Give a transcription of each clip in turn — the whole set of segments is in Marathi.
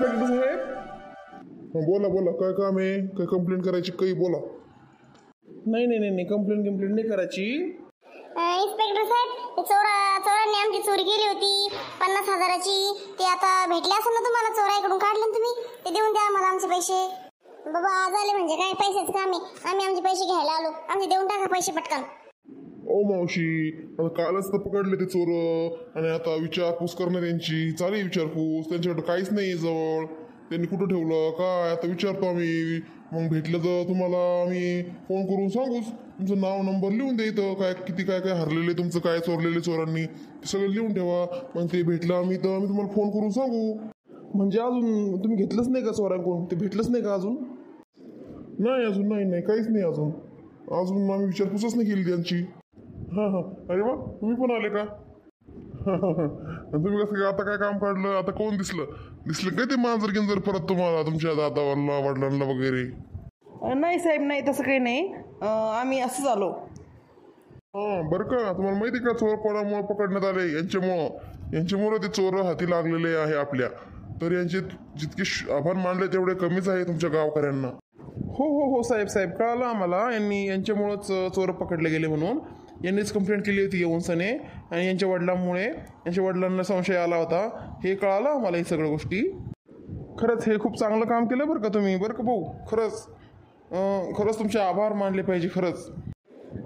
इन्स्पेक्टर साहेब बोला बोला, काय काम आहे? काय कंप्लेंट करायची? काही बोला. नाही नाही नाही कंप्लेंट नाही करायची. इन्स्पेक्टर साहेब, चोरांनी आमची चोरी केली होती 50,000ची. ते आता भेटले असेल ना तुम्हाला? चोराईकडून काढले ना तुम्ही? ते देऊन द्या आम्हाला आमचे पैसे. बाबा आज आले म्हणजे काय पैसेच काम आहे? आम्ही आमचे पैसे घ्यायला आलो, आमचे देऊन टाका पैसे पटकन. ओ मावशी, आता कालच तर पकडले ते चोर आणि आता विचारपूस करणं त्यांची चालेल. विचारपूस त्यांच्याकडे काहीच नाही जवळ. त्यांनी कुठं ठेवलं काय आता विचारतो आम्ही. मग भेटलं तर तुम्हाला आम्ही फोन करून सांगूच. तुमचं नाव नंबर लिहून द्या इथं. काय किती काय काय हरलेले तुमचं, काय चोरलेले चोरांनी ते सगळं लिहून ठेवा. मग ते भेटलं आम्ही तर आम्ही तुम्हाला फोन करून सांगू. म्हणजे अजून तुम्ही घेतलंच नाही का चोरांकडून? ते भेटलंच नाही का अजून? नाही अजून, नाही काहीच नाही अजून आम्ही विचारपूसच नाही केली त्यांची. हां अरे वा, तुम्ही पण आले का? तुम्ही कसं काय आता काय काम काढलं? आता कोण दिसलं काय ते मांजर गिंजर परत तुम्हाला, तुमच्या दादावाला वडिलांना वगैरे? नाही साहेब, नाही तसं काही नाही. आम्ही असंच आलो. हां बरं का, तुम्हाला माहिती का चोर कोणामुळे पकडण्यात आले? यांच्यामुळे ते चोर हाती लागलेले आहे आपल्या. तर यांचे जितके आभार मानले तेवढे कमीच आहे तुमच्या गावकऱ्यांना. हो साहेब कळालं आम्हाला. यांच्यामुळंच चोर पकडले गेले म्हणून यांनीच कंप्लेंट केली होती येऊन सने. आणि यांच्या वडिलांना संशय आला होता. हे कळालं आम्हाला ही सगळ्या गोष्टी. खरंच हे खूप चांगलं काम केलं बरं का तुम्ही. बरं का भाऊ, खरंच तुमचे आभार मानले पाहिजे खरंच.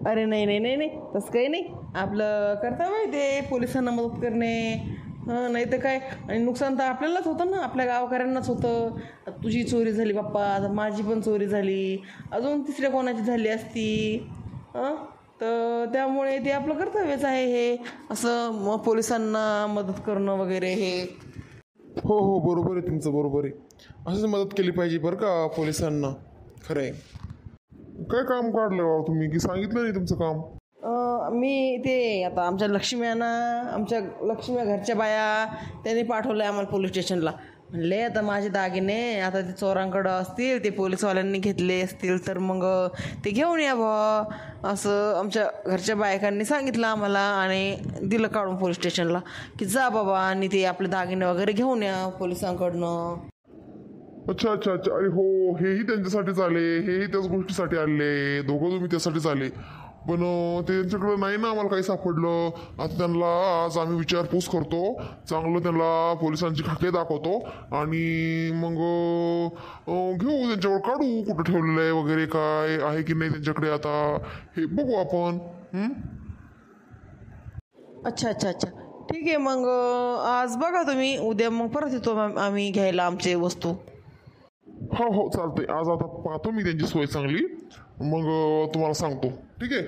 अरे नाही तसं काही नाही. आपलं कर्तव्य आहे ते पोलिसांना मदत करणे. नाही तर काय. आणि नुकसान तर आपल्यालाच होतं ना, आपल्या गावकऱ्यांनाच होतं. तुझी चोरी झाली बाप्पा, आता माझी पण चोरी झाली, अजून तिसऱ्या कोणाची झाली असती. तर त्यामुळे ते आपलं कर्तव्यच आहे हे असं पोलिसांना मदत करणं वगैरे हे. हो बरोबर आहे तुमचं, बरोबर आहे. असंच मदत केली पाहिजे बरं का पोलिसांना. खरं आहे. काय काम काढलं बाबा तुम्ही, की सांगितलं नाही तुमचं काम? मी ते आता आमच्या लक्ष्म्या घरच्या बाया त्यांनी पाठवलं आहे आम्हाला पोलीस स्टेशनला. म्हणले आता माझे दागिने आता ते चोरांकडं असतील, ते पोलीसवाल्यांनी घेतले असतील तर मग ते घेऊन या बा असं आमच्या घरच्या बायकांनी सांगितलं आम्हाला. आणि दिलं काढून पोलीस स्टेशनला की जा बाबा आणि ते आपले दागिने वगैरे घेऊन या पोलिसांकडनं. अच्छा अरे हो, हेही त्यांच्यासाठीच आले, हेही त्याच गोष्टीसाठी आले. दोघं तुम्ही त्यासाठीच आले. पण त्यांच्याकडं नाही ना आम्हाला काही सापडलं. आता त्यांना आज आम्ही विचारपूस करतो, चांगलं त्यांना पोलिसांची खाके दाखवतो आणि मग घेऊ त्यांच्यावर, काढू कुठं ठेवलेलं आहे वगैरे, काय आहे की नाही त्यांच्याकडे आता हे बघू आपण. अच्छा ठीक आहे. मग आज बघा तुम्ही, उद्या मग परत येतो आम्ही घ्यायला आमचे वस्तू. हो चालतंय. आज आता पाहतो मी त्यांची सोय चांगली, मग तुम्हाला सांगतो. ठीक आहे?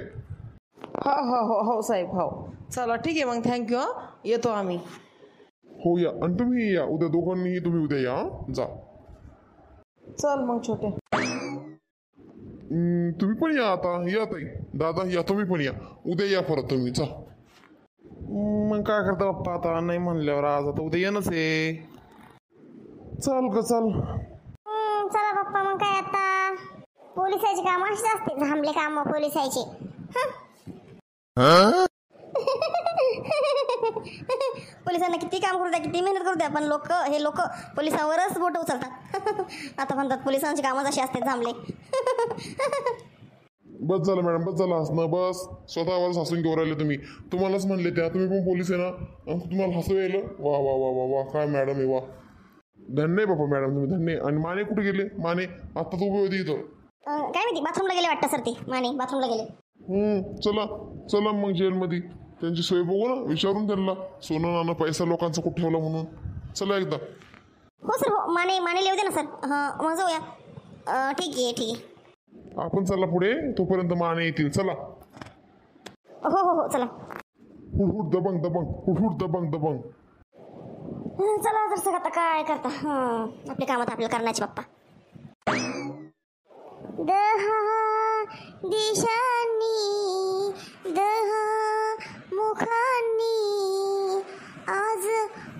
हो साहेब, हो चला ठीक आहे मग. थँक्यू. येतो आम्ही. हो या, आणि तुम्ही या उद्या, दोघांनीही तुम्ही उद्या या. जा. चल मग छोटे. तुम्ही पण या आता. या ताई, दादा या, तुम्ही पण या उद्या. या परत तुम्ही. जा. मग काय करता बाप्पा, आता नाही म्हणल्यावर आज आता उद्या येणंच आहे. चल. चला बाप्पा, मग काय आता पोलिसाची काम अशीच असते, झांबले काम पोलिसाचे. पोलिसांना किती काम करू द्या, किती मेहनत करू द्या, पण हे लोक पोलिसांवरच बोट उचलतात. आता म्हणतात पोलिसांची कामच अशी असते, झांबले. बस झालं मॅडम, बस झालं हसणं. बस स्वतःवरच हसून घेऊन राहिले तुम्ही. तुम्हालाच म्हणले त्या, तुम्ही पण पोलीस आहे ना, तुम्हाला हसू यायलं. वा काय मॅडम आहे, वा. धन्य बाबा मॅडम, तुम्ही धन्य. आणि माने कुठे गेले? माने आता तू उभी होती इथं. काय माहिती, बाथरूमला गेले वाटतं सर. ते माने बाथरूमला गेले. चला मग जेलमध्ये त्यांची सोय बघू ना, विचारून त्यांना सोनं नाणं पैसा लोकांचा कुठे ठेवला म्हणून. चला एकदा. हो सर, हो माने लिहू दे ना सर. मग जाऊया. ठीक आहे. आपण चला पुढे, तोपर्यंत माने येतील. चला. हो चला. हुड दबंग. चला जर सर, आता काय करता. आपल्या कामात आपल्याला करण्याचे बाप्पा. 10 दिशांनी 10 मुखांनी आज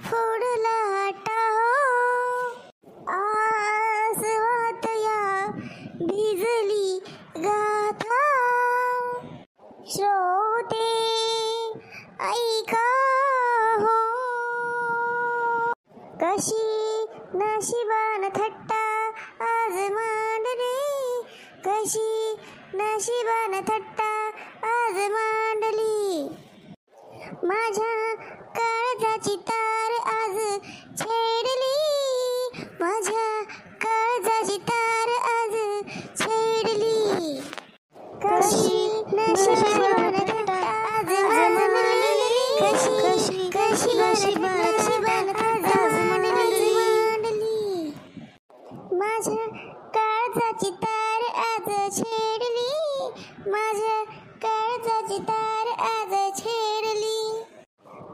फोडला टाहो. आसवात या भिजली गाथा. श्रोते ऐका हो, कशी नशीब नशिबान थट्टा आज मांडली, माझ्या काळजाची तार आज छेडली, माझ्या काळजाची तार आज छेडली, कशी नशिबान थट्टा आज मांडली, कशी कशी नशिबान आज मांडली, माझ्या काळजाची तार आज छेडली, माझ्या काळजाची तार आज छेडली.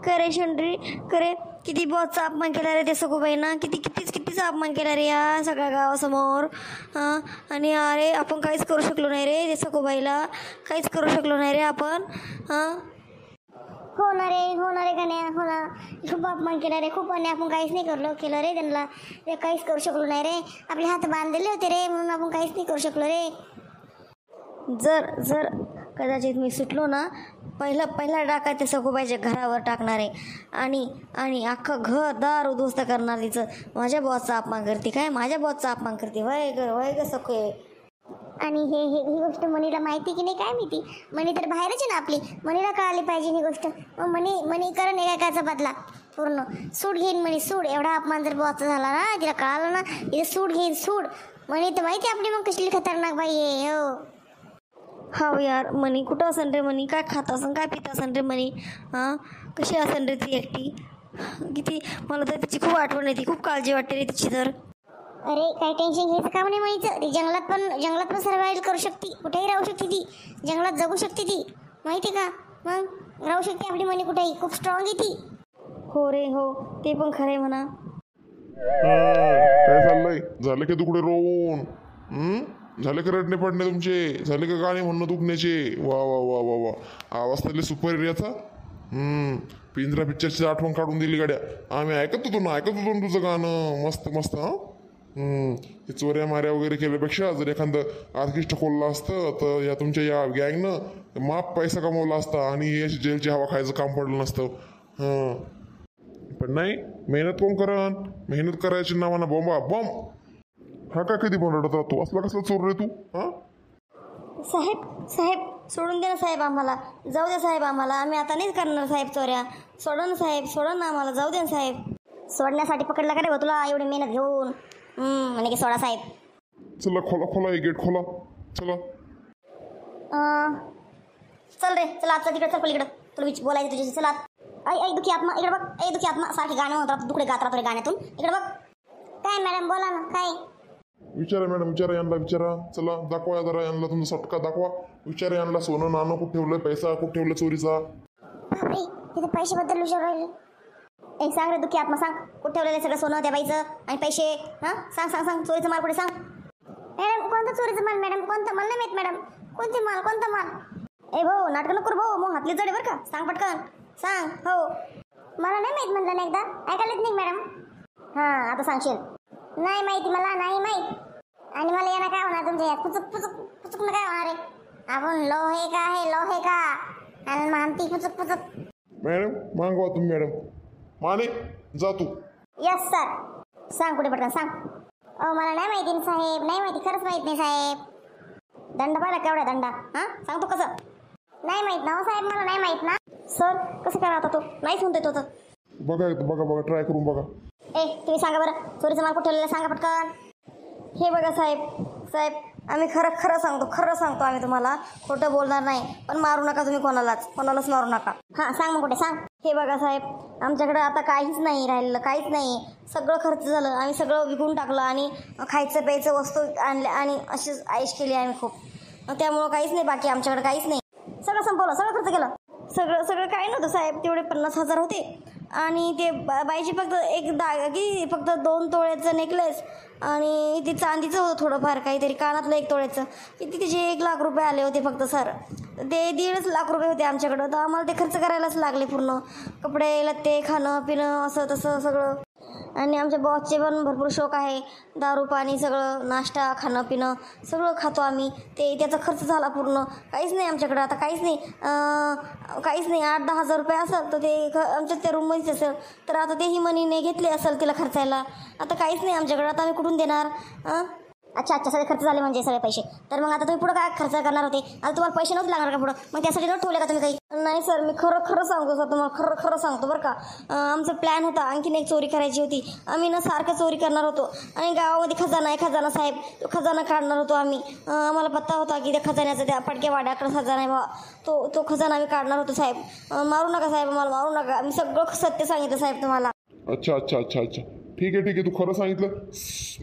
करे शंडरी करे, किती बॉसचा अपमान केला रे ते सगोबाईना, कितीच अपमान केला रे या सगळ्या गावासमोर. हां, आणि अरे आपण काहीच करू शकलो नाही रे ते सगोबाईला, काहीच करू शकलो नाही रे आपण. हां, हो ना रे गण्या, हो ना, खूप अपमान केला रे खूप, आणि आपण काहीच नाही केलं रे त्यांना, ते काहीच करू शकलो नाही रे, आपले हात बांधलेले होते रे म्हणून आपण काहीच नाही करू शकलो रे. जर कदाचित मी सुटलो ना, पहिला डाका ते सगोबाईच्या घरावर टाकणार आहे, आणि अख्खं घर दार उद्ध्वस्त करणार. तिचं माझ्या बॉसचा अपमान करते काय, माझ्या बॉसचा अपमान करते, वय ग सखो. आणि ही गोष्ट मनीला माहिती की नाही काय माहिती, मनी तर बाहेरच आहे ना आपली, मनीला कळाली पाहिजे ही गोष्ट. मग मनी करण एकाचा बदला पूर्ण, सूट घेईन मनी, सूट. एवढा अपमान जर बॉसचा झाला ना, तिला कळालं ना, तिला सूट घेईन सूट. मनी तर माहिती आपली मग कसली खतरनाक बाई आहे. हो यार, मनी कुठं असेल रे, मनी काय खात असेल काय पित असेल रे मनी. हां, कशी असेल रे ती एकटी, किती मला तर तिची खूप आठवण येते, खूप काळजी वाटते रे तिची तर. अरे काही टेन्शन घ्यायचं काम नाही म्हणायचं, ती जंगलात पण सर्वाइव्ह करू शकते, कुठेही राहू शकते ती, जंगलात जगू शकते ती, माहिती का. मग राहू शकते आपली मनी कुठेही, खूप स्ट्रॉंग आहे ती. हो रे हो, ते पण खरं आहे म्हणा. काय चाललंय, झाले का तुकडे रोवून? झाले का रडणे पडणे तुमचे, झाले का गाणे म्हणणं दुखण्याचे? वा वा वा वा वा, आवाज तरी सुपर याचा. पिंजरा पिक्चरची आठवण काढून दिली गाड्या, आम्ही ऐकत होतो ना तुझं गाणं, मस्त मस्त. हे चोऱ्या माऱ्या वगैरे केल्यापेक्षा जर एखादं आर्किस्ट खोललं असतं तर या तुमच्या या गँगनं माप पैसा कमवला असता आणि हे जेलची हवा खायचं काम पडलं नसतं. पण नाही, मेहनत कोण करण, मेहनत करायची नावानं बॉम्ब. हा काय कधी पण रडत राहतो, असला कसला चोर रे तू? साहेब सोडून दे ना साहेब, आम्हाला जाऊ दे साहेब, आम्हाला आम्ही आता नाहीच करणार साहेब चोऱ्या. सोडा ना साहेब, सोडा ना आम्हाला, जाऊ दे ना साहेब. सोडण्यासाठी पकडला का रे तुला एवढी मेहनत घेऊन? म्हणे की सोडा साहेब. चला खोला हे गेट खोला, चला. चल रे, चला आजचा तिकडे, चल पलीकडं, तुला बोलायचं तुझ्याशी. चला आई दुखी आत्मा, इकडे बघ. दुखी आत्मा सारखे गाणं होतात, दुकडे गात राहतो रे गाण्यातून, इकडे बघ. काय मॅडम बोला ना, काय विचारा मॅडम, विचारा यांना, विचारा. चला दाखवा जरा यांना तुमचा सटका दाखवा, विचारा यांना सोनं नाणं कुठं ठेवलं, पैसा कुठं ठेवलं चोरीचा. बापरे, तिथे पैशाबद्दल विचार राहिले. सांग रे दुखी आत्मा, सांग कुठे ठेवलेलं सगळं सोनं त्या बाईचं आणि पैसे. हां, सांग चोरीचं माल कुठे, सांग. मॅडम कोणतं चोरीचं माल मॅडम, कोणतं मला नाही माहीत मॅडम, कोणता माल. भाऊ नाटकं नको भाऊ, मग हातली जडे बरं का, सांग पटकन सांग. हो मला नाही माहीत म्हणलं ना, एकदा ऐकायलाच नाही मॅडम. हां आता सांगशील. नाही माहिती मला, नाही माहीत. आणि मला याला काय होणार तुमच्या यात, पुचुक काय होणार आहे. आपण लोहे का आणि मानती पुचुक. मॅडम मागवा तुम्ही मॅडम. माने जा तू. Yes sir. सांग कुठे पटकन सांग. मला नाही माहिती साहेब, नाही माहिती, खरंच माहीत नाही साहेब. दंड पाहिला केवढा दंडा. हां सांगतो कसं. नाही माहीत ना हो साहेब, मला नाही माहीत ना. सर कसं करा आता, तो नाहीच म्हणतोय तो तर. बघा ट्राय करून बघा. तुम्ही सांगा बरं, चोरीचं माल कुठे ठेवलेलं सांगा पटकन. हे बघा साहेब आम्ही खरं सांगतो आम्ही तुम्हाला, खोटं बोलणार नाही. पण मारू नका तुम्ही कोणालाच मारू नका. हां सांग मग कुठे सांग. हे बघा साहेब, आमच्याकडे आता काहीच नाही राहिलेलं, काहीच नाही. सगळं खर्च झालं, आम्ही सगळं विकून टाकलं आणि खायचं प्यायचं वस्तू आणल्या आणि अशीच आईश केली आम्ही खूप. त्यामुळं काहीच नाही बाकी आमच्याकडे, काहीच नाही. सगळं संपवलं, सगळं खर्च केलं. सगळं काही नव्हतं साहेब, तेवढे 50,000 होते. आणि ते बाईची फक्त एक दागी, फक्त 2 तोळ्याचं नेकलेस आणि ते चांदीचं होतं थोडंफार काहीतरी, कानातलं 1 तोळ्याचं. किती तिचे 1 लाख रुपये आले होते फक्त सर. ते 1.5 लाख रुपये होते आमच्याकडं, तर आम्हाला ते खर्च करायलाच लागले पूर्ण. कपडे लत्ते खाणं पिणं असं तसं सगळं. आणि आमच्या बॉसचे पण भरपूर शौक आहे, दारू पाणी सगळं, नाश्ता खाणं पिणं सगळं खातो आम्ही. त्याचा खर्च झाला पूर्ण. काहीच नाही आमच्याकडं आता, काहीच नाही. 8-10 हजार रुपये असेल तर ते आमच्या त्या रूममध्येच असेल, तर आता तेही मनीने घेतले असेल तिला खर्चायला. आता काहीच नाही आमच्याकडं, आता आम्ही कुठून देणार. अच्छा अच्छा, सगळे खर्च झाले म्हणजे सगळे पैसे. तर मग आता तुम्ही पुढे काय खर्च करणार होते? आता तुम्हाला पैसे नव्हते लागणार का पुढं? मग त्यासाठी नोट ठेवले का तुम्ही काही? नाही सर, मी खरं खरं सांगतो सर, तुम्हाला खरं खरं सांगतो बरं का. आमचा प्लॅन होता, आणखीन एक चोरी करायची होती. आम्ही ना सारखं चोरी करणार होतो आणि गावामध्ये खजाना आहे, खजाना साहेब, तो खजाना काढणार होतो आम्ही. आम्हाला पत्ता होता की त्या खजान्याचा त्या पडक्या वाड्याकडे खजाना आहे बा. तो खजाना आम्ही काढणार होतो साहेब. मारू नका साहेब, मला मारू नका. मी सगळं सत्य सांगितलं साहेब तुम्हाला. अच्छा अच्छा अच्छा अच्छा, ठीक आहे तू खरं सांगितलं.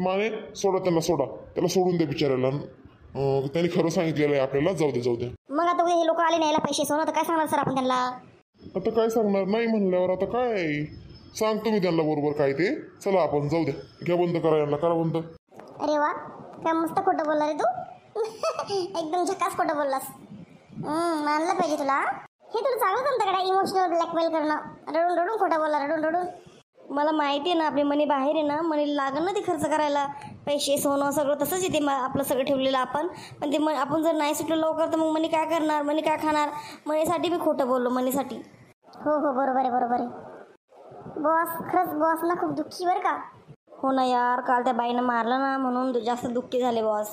माने सोडा त्याला सोडून दे बिचारायला. त्यांनी खरं सांगितलेलं आहे आपल्याला. जाऊ दे. मग आता उद्या हे लोक आले न्यायला पैसे सोनं, तर काय सांगणार सर आपण त्यांना? आता काय सांगणार, नाही म्हणल्यावर आता काय सांगतो मी त्यांना बरोबर काय ते. चला आपण जाऊ द्या, घ्या बंद करा बंद. अरे वा, काय मस्त खोटं बोलला रे तू. एकदम झकास खोटं बोललास. मानलं पाहिजे तुला. हे तुला चांगलं जमतं का इमोशनल ब्लॅकमेल करणं? रडून खोटं बोलला, रडून. मला माहिती आहे ना, आपली मनी बाहेर आहे ना, मनी लागण ना ते खर्च करायला. पैसे सोनं सगळं तसंच येते आपलं सगळं ठेवलेलं आपण. पण ते आपण जर नाही सुटलं लवकर तर मग मनी काय करणार, मनी काय खाणार? मनीसाठी मी खोटं बोललो, मनीसाठी. हो बरोबर आहे. बॉस, खरंच बॉस ना खूप दुःखी बरं का. हो ना यार, काल त्या बाईनं मारलं ना म्हणून जास्त दुःखी झाले बॉस.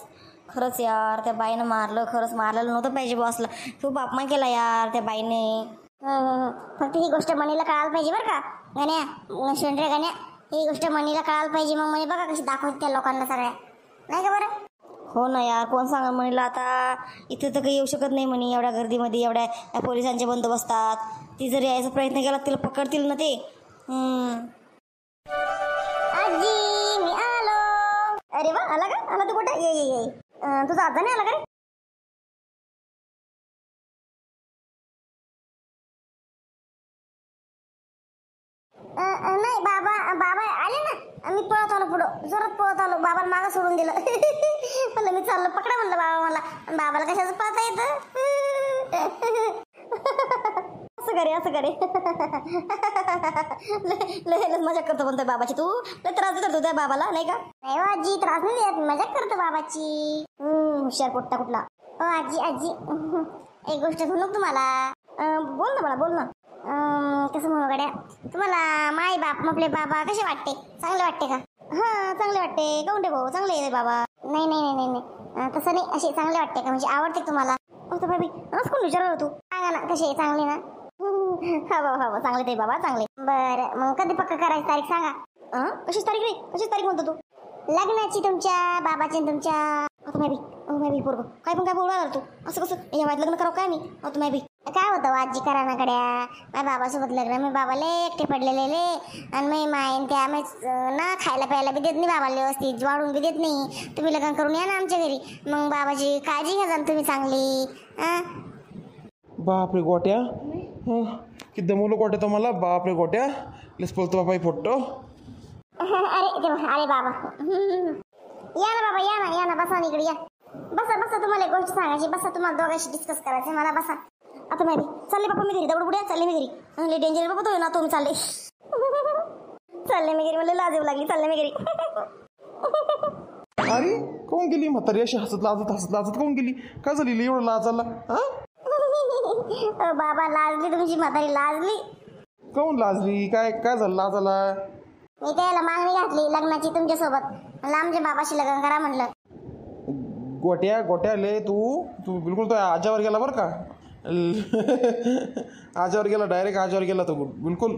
खरंच यार, त्या बाईनं मारलं, खरंच मारलेलं नव्हतं पाहिजे बॉसला. खूप अपमान केला यार त्या बाईने. फक्त ही गोष्ट मनीला कळायला पाहिजे बरं का गाण्या, शेंड्रे गाण्या. ही गोष्ट मनीला कळायला पाहिजे. मग मनी बघा कशी दाखवते त्या लोकांना सगळ्या, नाही का बरं? हो ना यार, कोण सांगा मनीला आता. इथं तर काही येऊ शकत नाही म्हणे एवढ्या गर्दीमध्ये, एवढ्या पोलिसांचे बंदोबस्तात. ती जर यायचा प्रयत्न केला तिला पकडतील ना ते. आजी मी आलो. अरे वा, आला का? आला तू कुठे? ये. तुझा आजा नाही आला का रे? नाही, बाबा आले ना. मी पळत आलो पुढं, जोरात पळत आलो. बाबाला मागं सोडून दिलं. म्हणलं मी चाललो, पकडा म्हणलं बाबा मला. बाबाला कशाचं पळता येतं? असं करे. लय मजा करतो म्हणतोय बाबाची तू. लय त्रास देतो त्या बाबाला, नाही का? नाही आजी, त्रास नाही देत, मजा करतो बाबाची. हुशार पोट्टा कुठला. आजी एक गोष्ट म्हणू तुम्हाला. बोल ना. कसं म्हणू गड्या, तुम्हाला माई बाप आपले बाबा कसे वाटते? चांगले वाटते का? हां, चांगले वाटते. काऊन रे भाऊ, चांगले आहे बाबा? नाही, तसं नाही, असे चांगले वाटते का? म्हणजे आवडते तुम्हाला? बाबी कोण विचारलं तू? सांगा ना, कसे चांगले ना? हा चांगले ते बाबा, चांगले. बरं, मग कधी पक्का करायची तारीख सांगा. कशीच तारीख म्हणतो तू? लग्नाची तुमच्या बाबाची तुमच्या. आता मी पोरग काय बोलू राहिला तू? असं कसं या वयात लग्न करावं काय मी? आता मी काय होतं आजी करा ना गड्या. माझ्या बाबासोबत लग्न, मी बाबाला एकटे पडलेले आणि मी माईन त्या ना खायला प्यायला बी देत नाही बाबाला व्यवस्थित, वाढून बी देत नाही. तुम्ही लग्न करून या ना आमच्या घरी, मग बाबाची काळजी घ्या जा तुम्ही चांगली. बापरे गोट्या, किती दमवलं गोट्या तर मला. बापरे गोट्या, लेस बोलतो बाबा फोटो. अरे बाबा, या ना बाबा, या ना बसा इकडे या. बसा तुम्हाला एक गोष्ट सांगायची. बसा, तुम्हाला दोघांशी डिस्कस करायचं मला. बसा. आता मी चालले बाबा, मी घरी दगड बुड्या चालले मी घरी. डेंजर बाबा तो ना, तो मी चालले मी घरी. मला लाज येऊ लागली. चालले मी घरी. अरे कोण गेली म्हातारी अशी हसत लाजत कोण गेली? काय झाली एवढं लाजाला? बाबा लाजली तुमची म्हातारी, लाजली. कोण लाजली? काय झालं लाजाला? मी त्याला मागणी घातली लग्नाची तुमच्यासोबत. म्हणलं आमच्या बाबाशी लग्न करा म्हणलं. गोट्याले तू बिलकुल तो आजावर गेला बरं का. आजावर गेला, डायरेक्ट आजावर गेला तो बिलकुल.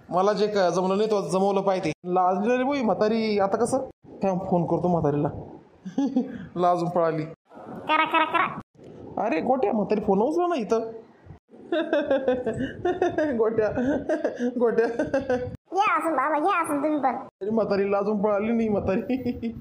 मला जे जमलं नाही तो जमवलं पाहिजे. लाजलेली बोई म्हातारी. आता कसं? थांब, फोन करतो म्हातारीला. लाजून पळाली. करा. अरे गोट्या, म्हातारी फोन उचला ना इथं. गोट्या या असून बाबा, या असून तुम्ही पण. म्हातारी लाजून पळाली नाही म्हातारी.